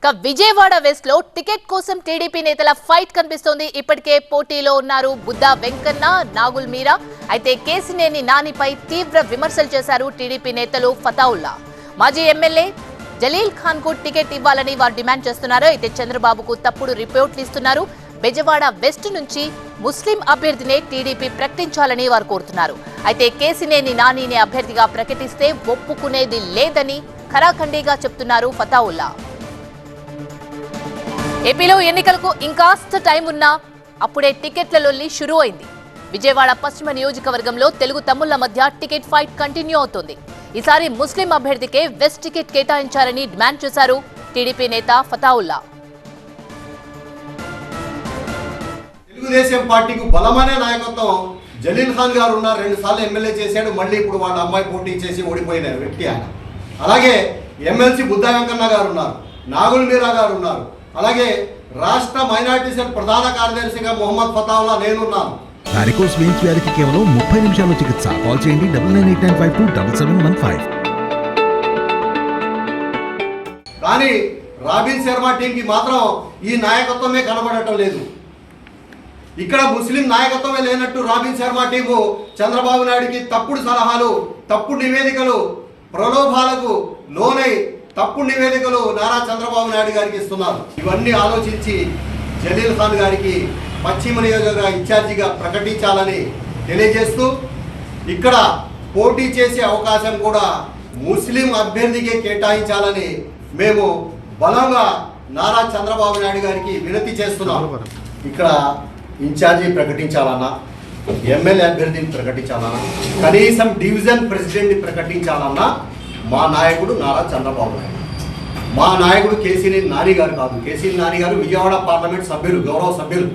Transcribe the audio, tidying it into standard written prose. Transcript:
Vijayawada west లో ticket కోసం TDP నేతల ఫైట్ కనిపిస్తోంది. ఇప్పటికే పోటీలో ఉన్నారు బుద్దా వెంకన్న, నాగుల్ మీరా. అయితే కేసినేని నానిపై తీవ్ర విమర్శలు చేశారు టీడీపీ నేతలు ఫతావుల్లా. మాజీ ఎమ్మెల్యే జలీల్ ఖాన్ కు టికెట్ ఇవ్వాలని వారు డిమాండ్ చేస్తున్నారు. అయితే చంద్రబాబుకు తప్పుడు రిపోర్ట్లు ఇస్తున్నారు. బెజవాడ వెస్ట్ నుంచి ముస్లిం అభ్యర్థినే టీడీపీ ప్రకటించాలని వారు కోరుతున్నారు. అయితే కేసినేని నానిని అభ్యర్థిగా ప్రకటిస్తే ఒప్పుకునేది లేదని ఖరాఖండిగా చెప్తున్నారు ఫతావుల్లా. ఏపీలో ఎన్నికలకు ఇంకాస్త టైం ఉన్నా అప్పుడే టికెట్ల లొల్లి షురూ అయింది. విజయవాడ పశ్చిమ నియోజకవర్గంలో తెలుగు తమ్ముళ్ల మధ్య టికెట్ ఫైట్ కంటిన్యూ అవుతోంది. ఈసారి ముస్లిం అభ్యర్థికే వెస్ట్ టికెట్ కేటాయించాలని డిమాండ్ చేశారు టీడీపీ నేత ఫతావుల్లా. తెలుగుదేశం పార్టీకి బలమైన నాయకత్వం జలీల్ ఖాన్ గారు ఉన్నారు. 2 సార్లు ఎమ్మెల్యే చేశాడు. మళ్ళీ ఇప్పుడు వాళ్ళ అమ్మాయి పోటీ చేసి ఓడిపోయిన వ్యక్తి ఆయన. అలాగే ఎమ్మెల్సీ బుద్దా వెంకన్న గారు ఉన్నారు, నాగుల్ మీరా గారు ఉన్నారు. అలాగే రాష్ట్ర మైనారిటీ సెల్ ప్రధాన కార్యదర్శిగా మొహమ్మద్ ఫతావుల్లా నేనున్నాను. వారికోస్ వెయిన్స్ వ్యాధికి కేవలం 30 నిమిషాల్లో చికిత్స. కాల్ చేయండి 9989527715. కానీ రాబిన్ శర్మ టీంకి మాత్రం ఈ నాయకత్వమే కనబడటం లేదు. ఇక్కడ ముస్లిం నాయకత్వమే లేనట్టు రాబిన్ శర్మ టీము చంద్రబాబు నాయుడికి తప్పుడు సలహాలు, తప్పుడు నివేదికలు, ప్రలోభాలకు లోనై తప్పుడు నివేదికలు నారా చంద్రబాబు నాయుడు గారికి ఇస్తున్నారు. ఇవన్నీ ఆలోచించి జలీల్ ఖాన్ గారికి పశ్చిమ నియోజకవర్గ ఇన్ఛార్జిగా ప్రకటించాలని తెలియజేస్తూ ఇక్కడ పోటీ చేసే అవకాశం కూడా ముస్లిం అభ్యర్థికే కేటాయించాలని మేము బలంగా నారా చంద్రబాబు నాయుడు గారికి వినతి చేస్తున్నాం. ఇక్కడ ఇన్ఛార్జి ప్రకటించాలన్నా, ఎమ్మెల్యే అభ్యర్థిని ప్రకటించాలన్నా, కనీసం డివిజన్ ప్రెసిడెంట్ని ప్రకటించాలన్నా మా నాయకుడు నారా చంద్రబాబు నాయుడు. మా నాయకుడు కేసీనేని నాని గారు కాదు. కేసీనేని నాని గారు విజయవాడ పార్లమెంట్ సభ్యులు, గౌరవ సభ్యులు.